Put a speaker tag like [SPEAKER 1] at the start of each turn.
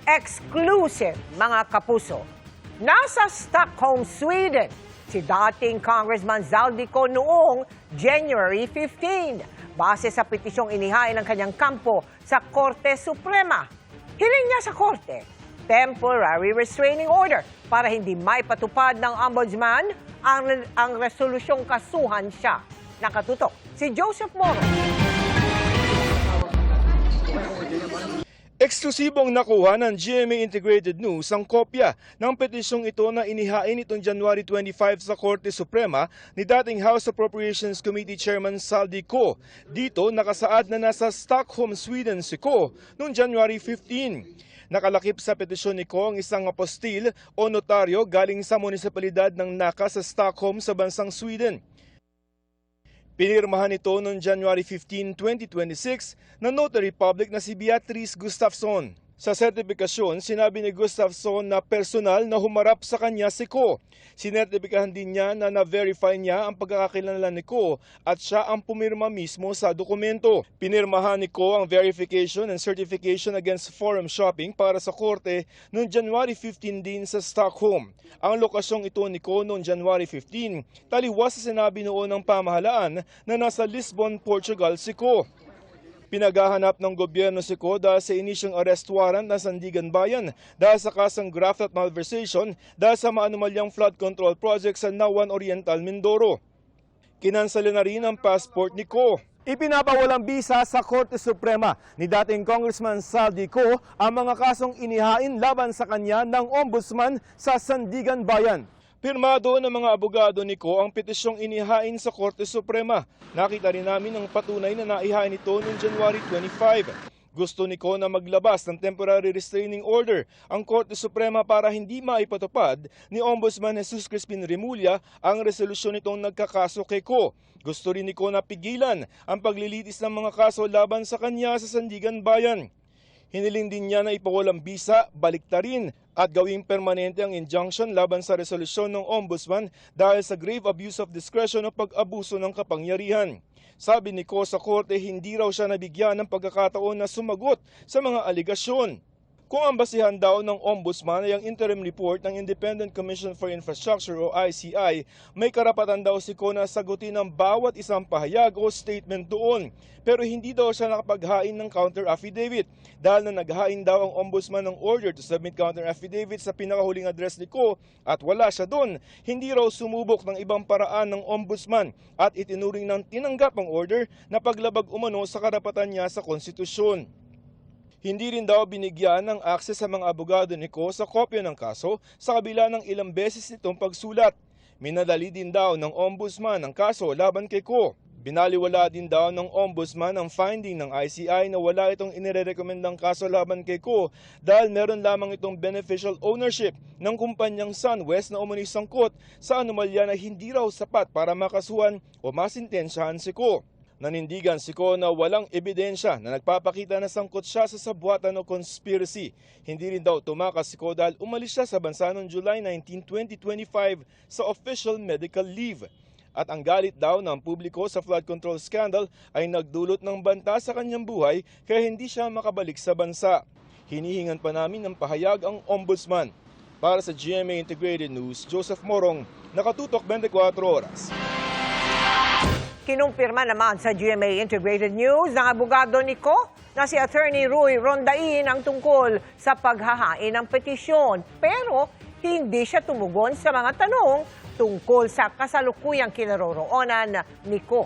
[SPEAKER 1] Exclusive, mga kapuso. Nasa Stockholm, Sweden, si dating Congressman Zaldico noong January 15. Base sa petisyong inihain ng kanyang kampo sa Korte Suprema. Hiling niya sa Korte, temporary restraining order para hindi maipatupad ng ombudsman ang resolusyong kasuhan siya. Nakatutok si Joseph Moro.
[SPEAKER 2] Eksklusibong nakuha ng GMA Integrated News ang kopya ng petisyong ito na inihain itong January 25 sa Korte Suprema ni dating House Appropriations Committee Chairman Zaldico. Dito nakasaad na nasa Stockholm, Sweden si Ko noong January 15. Nakalakip sa petisyon ni Ko ang isang apostil o notaryo galing sa munisipalidad ng Nacka sa Stockholm sa bansang Sweden. Pinirmahan ito noong January 15, 2026 ng Notary Public na si Beatrice Gustafsson. Sa sertipikasyon, sinabi ni Gustafsson na personal na humarap sa kanya si Ko. Sinertipikahan din niya na na-verify niya ang pagkakakilala ni Ko at siya ang pumirma mismo sa dokumento. Pinirmahan ni Ko ang verification and certification against forum shopping para sa korte noong January 15 din sa Stockholm. Ang lokasyong ito ni Ko noong January 15, taliwas sa sinabi noon ng pamahalaan na nasa Lisbon, Portugal si Ko. Pinaghahanap ng gobyerno si Ko dahil sa inisyong arrest warrant ng Sandigan Bayan dahil sa kasang graft at malversation dahil sa maanumalyang flood control project sa Nawan Oriental, Mindoro. Kinansala na rin ang passport ni Ko. Ipinabawalang bisa sa Korte Suprema ni dating Congressman Zaldico ang mga kasong inihain laban sa kanya ng Ombudsman sa Sandigan Bayan. Pirmado ng mga abogado ni Ko ang petisyong inihain sa Korte Suprema. Nakita rin namin ang patunay na naihain ito noong January 25. Gusto ni Ko na maglabas ng temporary restraining order ang Korte Suprema para hindi maipatupad ni Ombudsman Jesus Crispin Remulla ang resolusyon nitong nagkakaso kay Ko. Gusto rin ni Ko na pigilan ang paglilitis ng mga kaso laban sa kanya sa Sandigan Bayan. Hiniling din niya na ipawalang bisa, baliktarin at gawing permanente ang injunction laban sa resolusyon ng Ombudsman dahil sa grave abuse of discretion o pag-abuso ng kapangyarihan. Sabi ni Ko sa korte, hindi raw siya nabigyan ng pagkakataon na sumagot sa mga aligasyon. Kung ang basihan daw ng Ombudsman ay ang interim report ng Independent Commission for Infrastructure o ICI, may karapatan daw si Ko na sagutin ang bawat isang pahayag o statement doon. Pero hindi daw siya nakapaghain ng counter affidavit dahil na naghain daw ang Ombudsman ng order to submit counter affidavit sa pinakahuling address ni Ko at wala siya doon. Hindi raw sumubok ng ibang paraan ng Ombudsman at itinuring ng tinanggap ang order na paglabag umano sa karapatan niya sa konstitusyon. Hindi rin daw binigyan ng akses sa mga abogado ni Ko sa kopya ng kaso sa kabila ng ilang beses nitong pagsulat. Minadali din daw ng Ombudsman ang kaso laban kay Ko. Binaliwala din daw ng Ombudsman ang finding ng ICI na wala itong inirekomendang kaso laban kay Ko dahil meron lamang itong beneficial ownership ng kumpanyang SunWest na umano'y sangkot sa anomalya na hindi raw sapat para makasuhan o masintensyahan si Ko. Nanindigan si Ko na walang ebidensya na nagpapakita na sangkot siya sa sabwatan o conspiracy. Hindi rin daw tumakas si Ko dahil umalis siya sa bansa noong July 19, 2025 sa official medical leave. At ang galit daw ng publiko sa flood control scandal ay nagdulot ng banta sa kanyang buhay kaya hindi siya makabalik sa bansa. Hinihingan pa namin ng pahayag ang Ombudsman. Para sa GMA Integrated News, Joseph Morong, nakatutok 24 oras.
[SPEAKER 1] Kinumpirma naman sa GMA Integrated News ng abogado ni Ko na si Attorney Roy Rondain ang tungkol sa paghahain ng petisyon. Pero hindi siya tumugon sa mga tanong tungkol sa kasalukuyang kinaroroonan ni Ko.